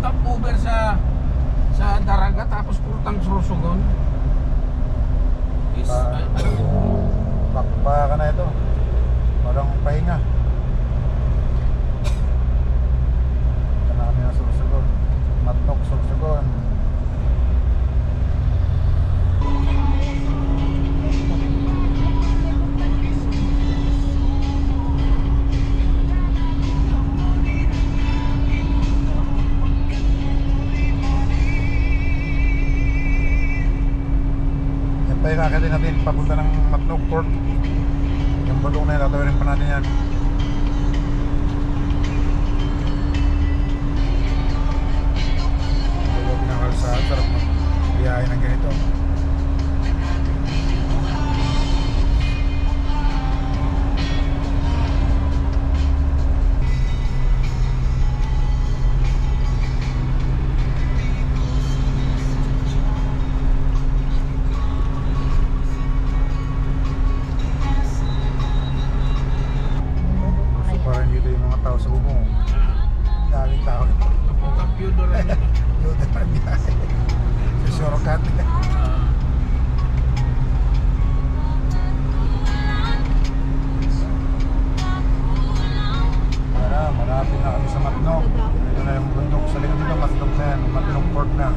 stopover sa Daraga tapos purtang Sorsogon. Is Bakba ka na ito. Walang pahinga. Ito na kami ng Sorsogon. Matnok, Sorsogon. Yan pa yung kakatin natin papunta ng Matnok Port. Yung bulong na yun, tatawirin pa natin yan. Tulog ng kalsada, sarap biyahe ng ganito. Parang dito yung mga tao sa bubong. Daming tao. computer rin. Yun na parang biyahe. Sa shortcut. Malapit na kami sa Matnok. Ito na yung bundok. Sa likod dito, Matnok na yan. Matnok Port na.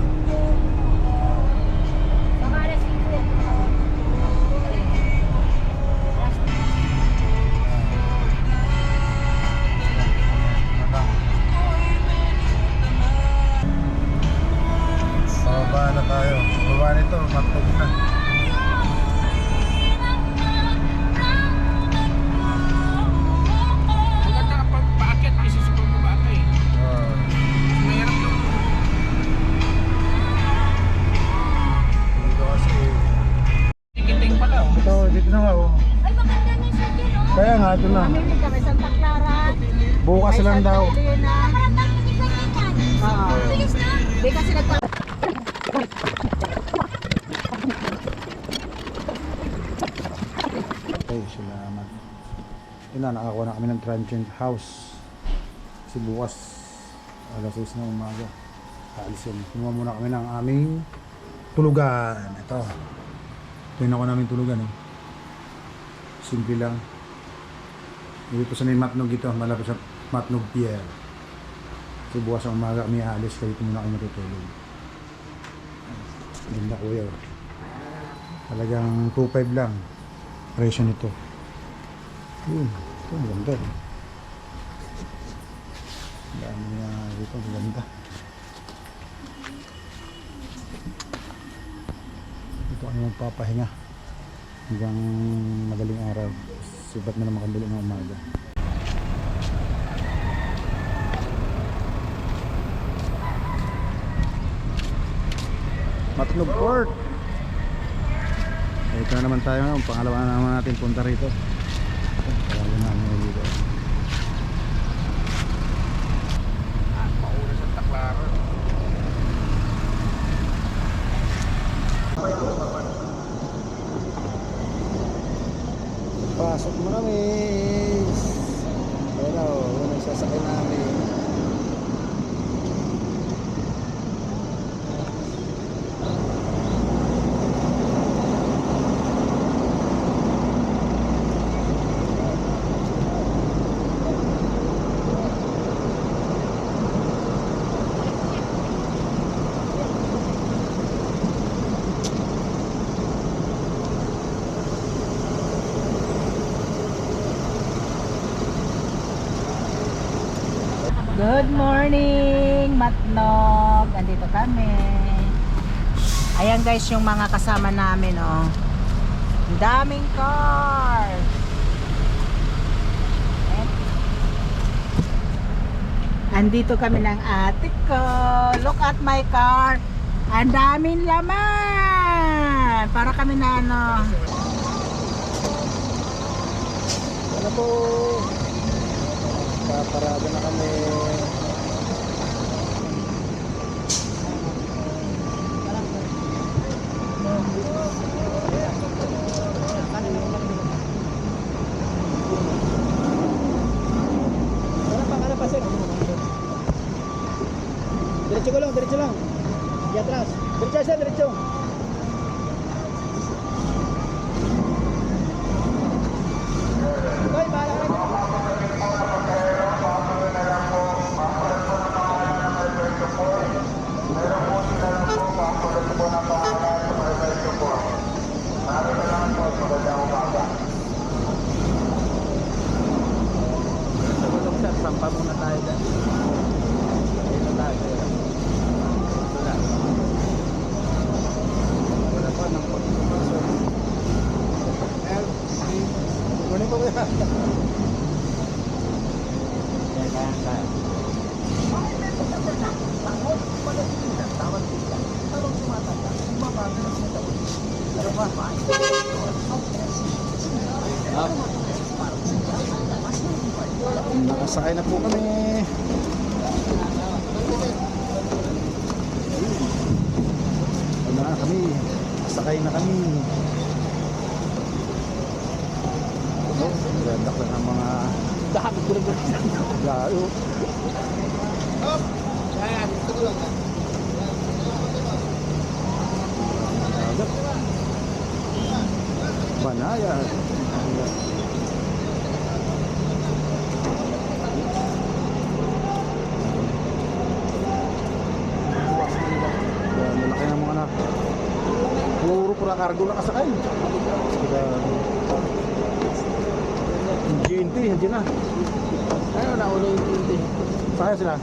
Bababa na tayo. Bababa nito, Matnok na. Maganda kapag paakyat kasi sa pagbaba eh. Mahirap yung Dito kasi. tikiting pala oh. Ito, dito na nga oh. Ay, maganda na siya dyan, oh. Kaya nga, ito na. Mamimig kami sa Santa Clara. Bukas lang daw. Bilis na. Hindi kasi Okay, salamat. Yun na, nakakuha na kami ng transient house. Kasi bukas, alas 6 na umaga. Kaalisin. Kinuha muna kami ng aming tulugan. Ito. Ito yung nakuha namin tulugan. Eh. Simple lang. Dito sa may Matnog ito. Malapit sa Matnog Pier. Kasi bukas ang umaga kami aalis. Kaya dito muna kami matutulog. Ganda kuya. Talagang 2.5 lang. Presyo nito. Yun. Ito, maganda. Ang dami niya dito. Maganda. Dito kami magpapahinga. Hanggang madaling araw. Sibat na naman kabili ng umaga. Matnog Port. Ito na naman tayo ngayon. Pangalawa na naman natin punta rito. Pangalawa na namin dito. Mauna sa Taclara. Pasok mo kami. Ayun o. Yun ang sasakay namin. Good morning, Matnog. Andito kami. Ayan guys, yung mga kasama namin, oh. Ang daming car. Andito kami ng ate ko. Look at my car. Ang daming laman. Para kami na ano. Ano po? Paparada na kami. gulong, diretso lang. Di atras. Diretso siya, diretso. Hoy, bahala ka na. Sa gulong sir, sampa muna tayo dyan. Dito tayo. Wala. Wala pa ng pagpapasok. Kunin ko ba? Kailangan tayo. Nakasakay na po kami. Wala na kami. Nakasakay na kami. Ganda lang ang mga Dami ko rin. lalo. Ayan, ito ko lang. Banaya. Malaki ng mga anak. Puro pura kargo na kasakay. GNT, hindi na. Ano na ulo yung hindi? Saan sila?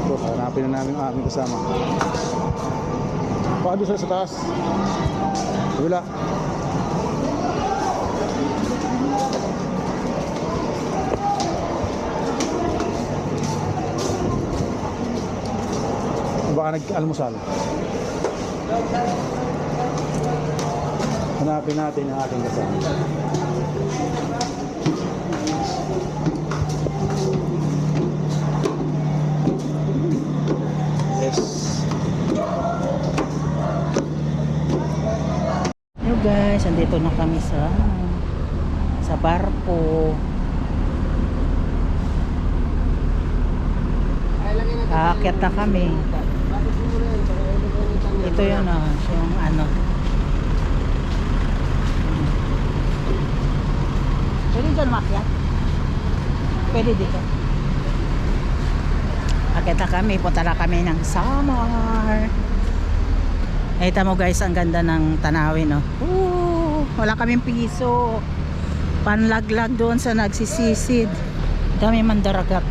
Ito, hanapin na namin ang aming kasama. Paano sila sa taas? Wala. Baka nag-almusal. Hanapin natin ang ating kasama. Yes. Hello guys, andito na kami sa barko. Aakyat na kami. Ito yun yung ano. Pwede dyan makyat? Pwede dito. Aakyat na kami, punta na kami ng Samar. Kita mo guys, ang ganda ng tanawin, no? Wala kaming piso. Panlaglag doon sa nagsisisid. Dami mandaragat.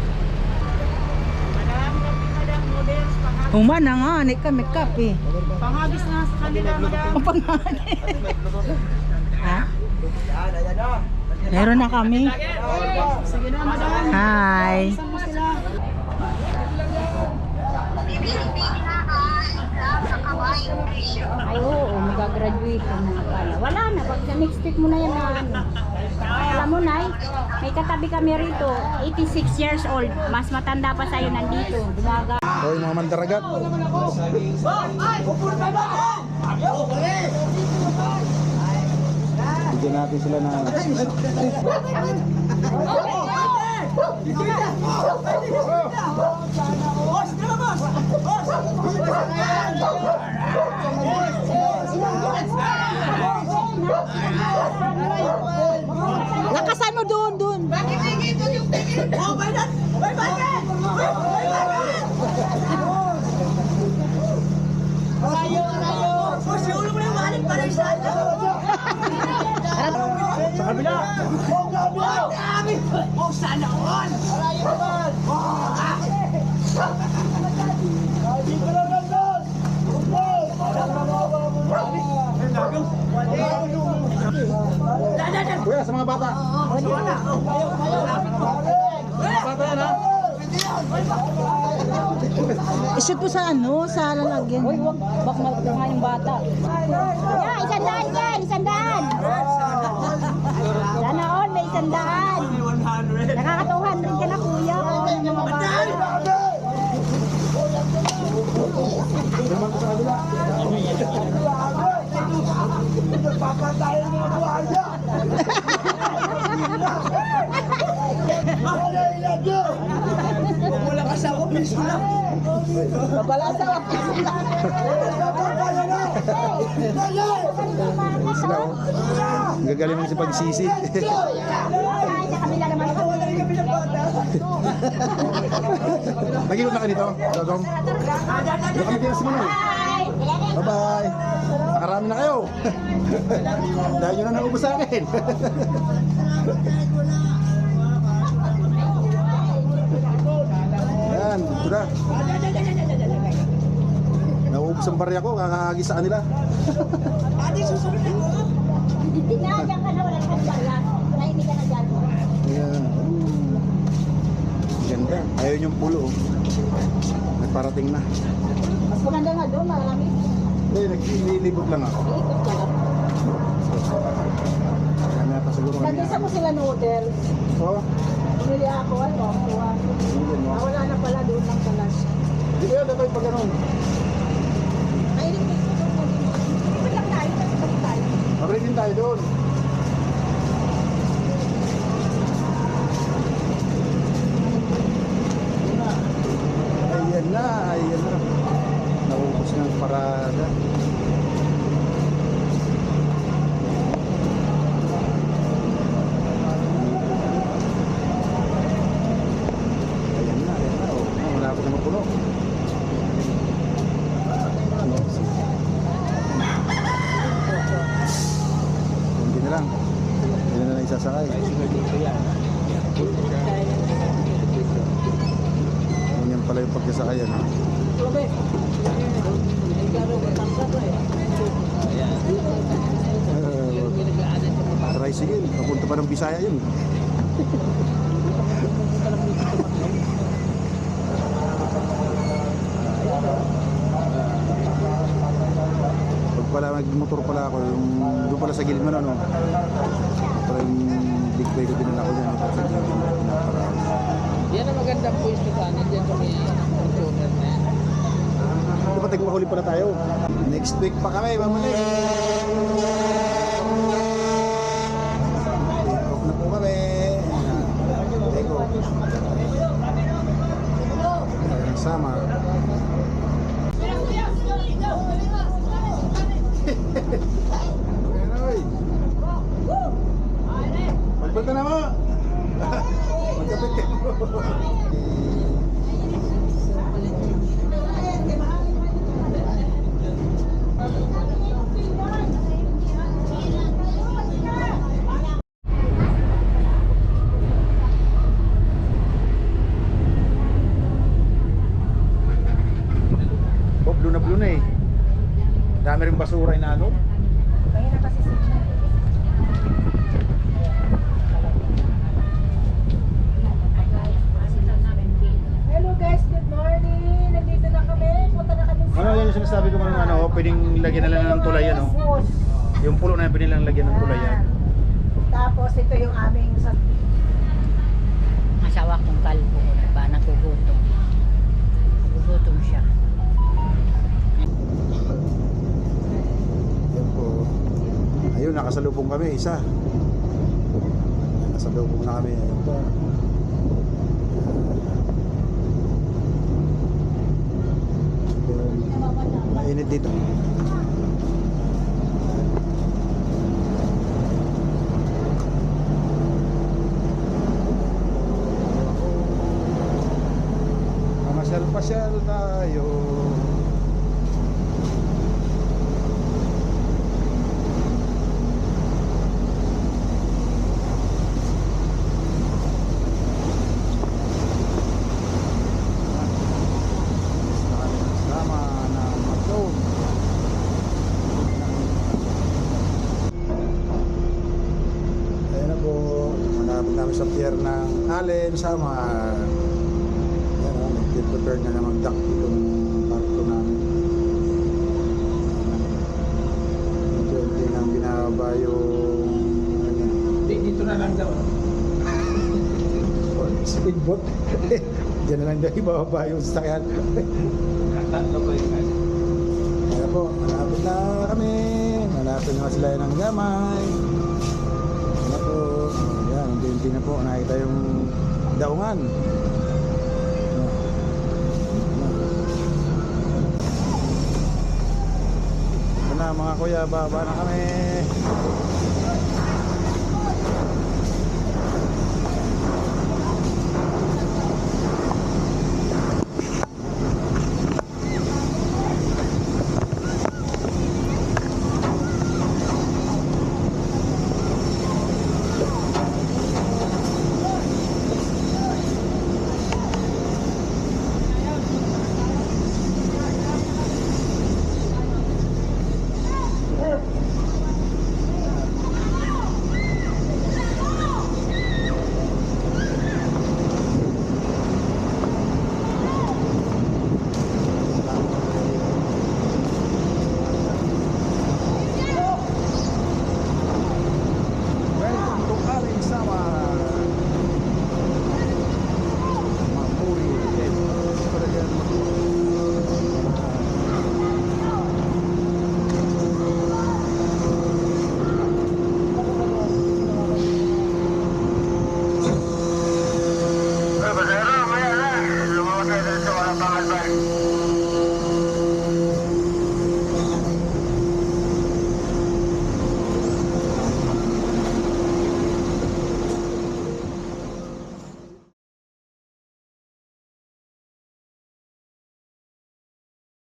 Umana nga, ni kami kape. Pangagis na sa kanila, madam. Ang pangagis. Ha? Meron na kami. Sige na, madam. Hi. Saan mo sila? Ay, oo, mag-graduation na pala. Wala na, pag sa next week mo na yan na ano. Alam mo, Nay, may katabi kami rito, 86 years old. Mas matanda pa sa'yo nandito. Dumaga. O yung mga mandaragat. Bigyan natin sila na Lakasan mo doon, doon. Bakit nagigit yung tingin? Oh, bakit? Bakit? Rayo, rayo. Oh, si ulo mo na yung malit para sa ato. sa kabila. Oh, dami. Oh, sana all. Rayo naman. Dito lang lang doon. Kuya, sa mga bata. Bata yan, ha? I-shoot mo sa ano, sa lalagyan. Uy, wag, bak nga yung bata. Yeah, isandaan yan, isandaan. Sana all, may isandaan. Nakakatuhan din ka na, kuya. Yung mga bata. Naman ko sa kabila. Kabalasa. Sila oh. Ang gagaling mo sa pagsisid. Ay, sa kabila naman ako. Nag-ikot na ka dito, Dodong. Doon kami tira si Manoy. Bye-bye. Nakarami na kayo. Dahil nyo na naubos sa akin. Yan, dito na. Nauubos ang barya ko, kakahagi sa kanila. Dinadyan ka na, wala kang balas. Nainig ka na dyan. Ayan. Ganda. Ayaw yung pulo. Oh. Nagparating na. Mas maganda nga doon, marami. Eh, naglilibot lang ako. Ikot ka lang. Kaya nata siguro Nag-isa mo sila noodles. Oo. Bumili ako, ano, kuha. Wala na pala doon lang pala siya. Di ba yun, dapat pag ganun. Mahilig mo ito doon. Ikot lang tayo, ikot tayo. Mabalik din tayo doon. Ayan na, ayan na. Naubos na ang parada. Ayan na, ayan na. Oh, malapit na mapuno. Kunti na lang. Hindi na lang isasakay. Ganyan pala yung pagkasakayan. Ha? Tricycle, papunta pa ng Bisaya yun. Pag pala nagmotor pala ako, yung doon pala sa Gilman ano. Pala yung big bike ko dinala ko dyan sa Gilman. Pinaparaan. Yan ang magandang pwesto sana dyan sa may consumer na yan. Di ba tagpahuli pala tayo? Next week pa kami, mamalik. Take off na po kami. Take off. Ayun, sama. Ayan, oy. Magpunta na mo. Magkapit ka mo. Oh, blue na eh. Dami rin basura na ano. Hello guys, good morning. Nandito na kami. Punta na kami Ano yan yung sinasabi ko ng ano, pwedeng lagyan na lang ng tulay ano. Yung pulo na pwedeng lang lagyan ng tulay yan. Tapos ito yung aming Asawa kong kalbo, ba nagugutom. Nagugutom siya. Yan po. Ayun, nakasalubong kami, isa. Nakasalubong na kami. Ayun po. Mainit dito. Mamasyal-pasyal tayo. Sama na mag-zone. Ayan na po. Malapit namin sa pier ng Allen, Samar. Ayan o, nag-prepare na na mag-duck itong barko namin. Unti-unti nang binababa yung Dito na lang daw. speedboat. Diyan na lang daw ibababa yung sasakyan. Tatlo ko yung ano. Kaya po, malapit na kami. Malapit na sila ng gamay. Kaya po, ayan, unti-unti na po. Nakita yung daungan. Ayan. mga kuya, baba na kami.